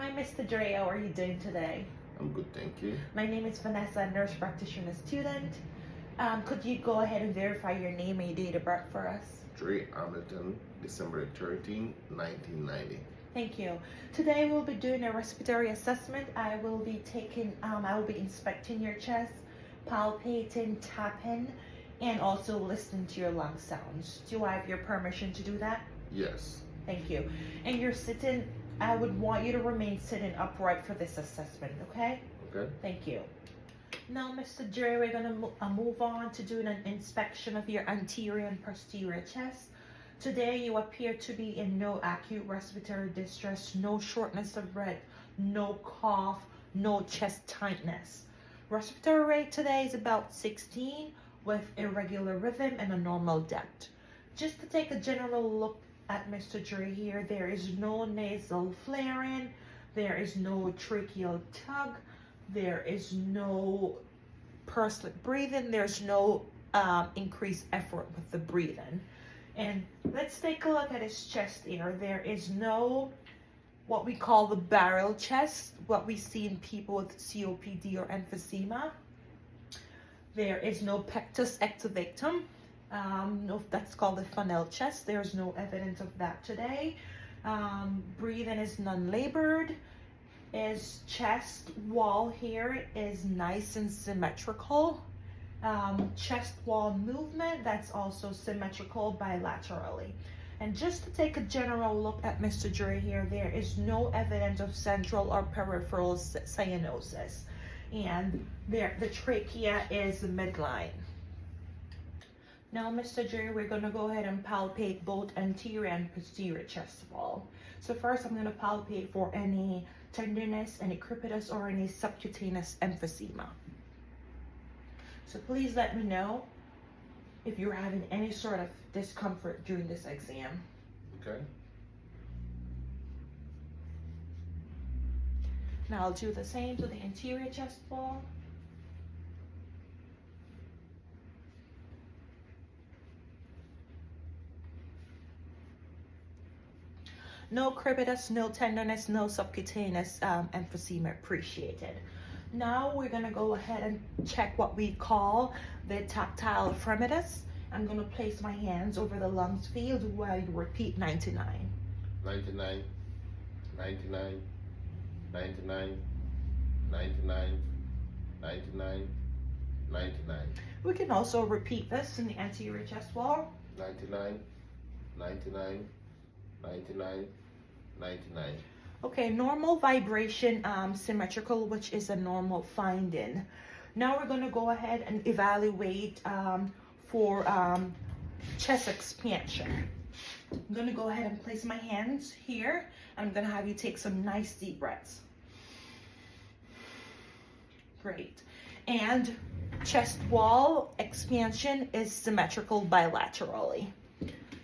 Hi, Mr. Dre. How are you doing today? I'm good, thank you. My name is Vanessa, nurse practitioner student. Could you go ahead and verify your name and your date of birth for us? Dre Hamilton, December 13, 1990. Thank you. Today we'll be doing a respiratory assessment. I will be inspecting your chest, palpating, tapping, and also listening to your lung sounds. Do I have your permission to do that? Yes. Thank you. And you're sitting, I would want you to remain sitting upright for this assessment, okay? Okay. Thank you. Now, Mr. Jerry, we're going to move on to doing an inspection of your anterior and posterior chest. Today, you appear to be in no acute respiratory distress, no shortness of breath, no cough, no chest tightness. Respiratory rate today is about 16 with irregular rhythm and a normal depth. Just to take a general look at Mr. Jerry here, there is no nasal flaring, there is no tracheal tug, there is no pursed lip breathing, there's no increased effort with the breathing. And let's take a look at his chest here. There is no what we call the barrel chest, what we see in people with COPD or emphysema. There is no pectus ectovictum. No, that's called the funnel chest. There's no evidence of that today. Breathing is non-labored. His chest wall here is nice and symmetrical. Chest wall movement, that's also symmetrical bilaterally. And just to take a general look at Mr. Dre here, there is no evidence of central or peripheral cyanosis. And there, the trachea is midline. Now, Mr. Jerry, we're going to go ahead and palpate both anterior and posterior chest wall. So first, I'm going to palpate for any tenderness, any crepitus, or any subcutaneous emphysema. So please let me know if you're having any sort of discomfort during this exam. Okay. Now I'll do the same to the anterior chest wall. No crepitus, no tenderness, no subcutaneous emphysema appreciated. Now we're gonna go ahead and check what we call the tactile fremitus. I'm gonna place my hands over the lungs field while you repeat 99. 99, 99, 99, 99, 99, 99. We can also repeat this in the anterior chest wall. 99, 99, 99, 99. Okay, normal vibration, symmetrical, which is a normal finding. Now we're gonna go ahead and evaluate for chest expansion. I'm gonna go ahead and place my hands here. I'm gonna have you take some nice deep breaths. Great. And chest wall expansion is symmetrical bilaterally.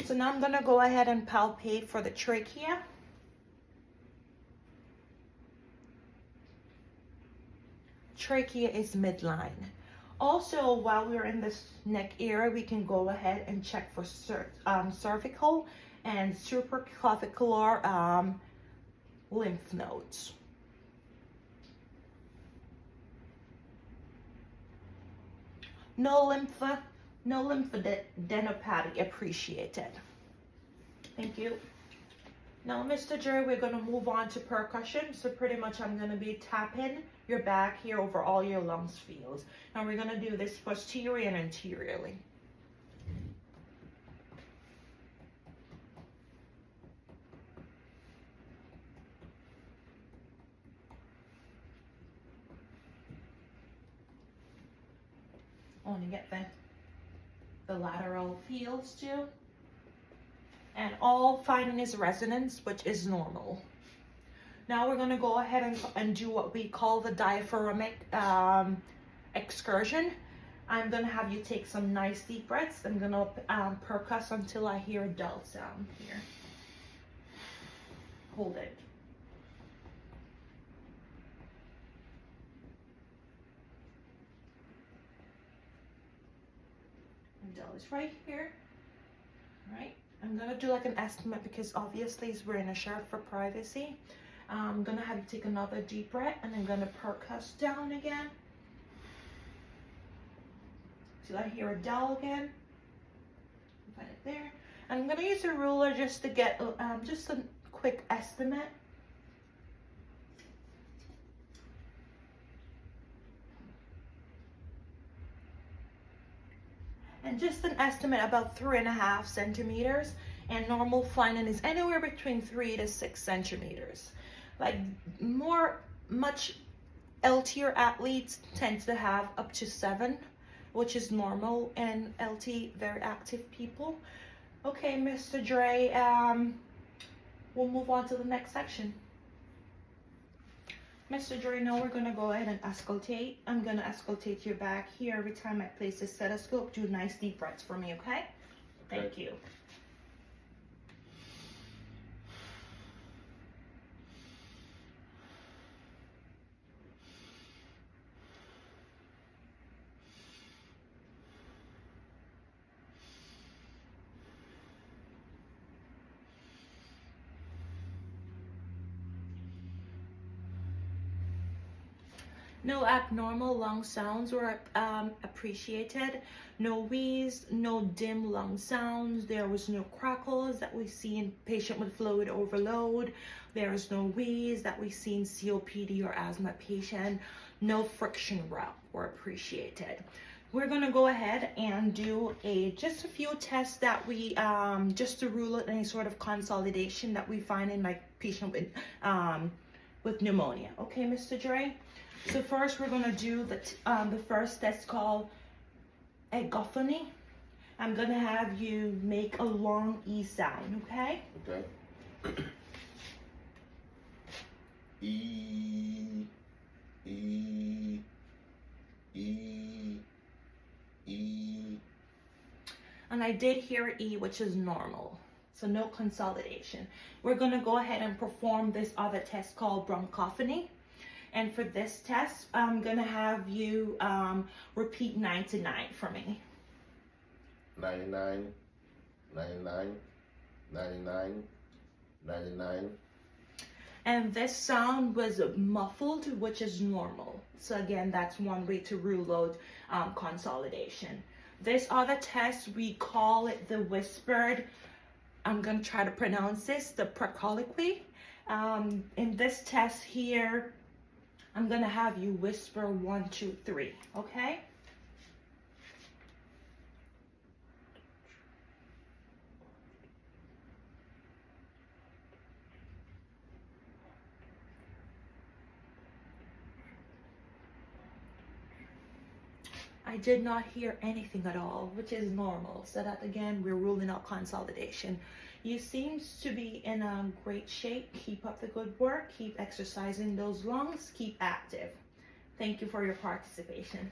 So now I'm gonna go ahead and palpate for the trachea. Trachea is midline. Also, while we're in this neck area, we can go ahead and check for cervical and supraclavicular lymph nodes. No lymphadenopathy appreciated. Thank you. Now, Mr. Jerry, we're going to move on to percussion. So pretty much I'm going to be tapping your back here over all your lungs fields. And we're going to do this posterior and anteriorly. I want to get the lateral fields too. And all finding is resonance, which is normal. Now we're going to go ahead and do what we call the diaphragmatic excursion. I'm going to have you take some nice deep breaths. I'm going to percuss until I hear a dull sound here. Hold it. And dull is right here. All right. I'm gonna do like an estimate because obviously we're in a shirt for privacy. I'm gonna have you take another deep breath, and I'm gonna percuss down again. So I hear a dowel again. Find it there. And I'm gonna use a ruler just to get just a quick estimate. And just an estimate about 3.5 centimeters, and normal finding is anywhere between 3 to 6 centimeters. Like much LT athletes tend to have up to 7, which is normal in LT, very active people. Okay, Mr. Dre, we'll move on to the next section. Mr. Dre, now we're gonna go ahead and auscultate. I'm gonna auscultate your back here. Every time I place the stethoscope, do nice deep breaths for me, okay? Thank you. No abnormal lung sounds were appreciated. No wheeze, no dim lung sounds. There was no crackles that we see in patient with fluid overload. There is no wheeze that we see in COPD or asthma patient. No friction were appreciated. We're gonna go ahead and do just a few tests that we just to rule out any sort of consolidation that we find in like patient with pneumonia. Okay, Mr. Dre? So first we're gonna do the first test called egophony. I'm gonna have you make a long E sound, okay? Okay. E, E, E, E. And I did hear E, which is normal. So no consolidation. We're gonna go ahead and perform this other test called bronchophony. And for this test, I'm gonna have you repeat 9 to 9 for me. 99, 99, 99, 99. And this sound was muffled, which is normal. So again, that's one way to rule out consolidation. This other test, we call it the whispered, I'm gonna try to pronounce this, the precolloquy. In this test here, I'm gonna have you whisper 1, 2, 3, okay? I did not hear anything at all, which is normal. So that again, we're ruling out consolidation. You seem to be in a great shape. Keep up the good work. Keep exercising those lungs. Keep active. Thank you for your participation.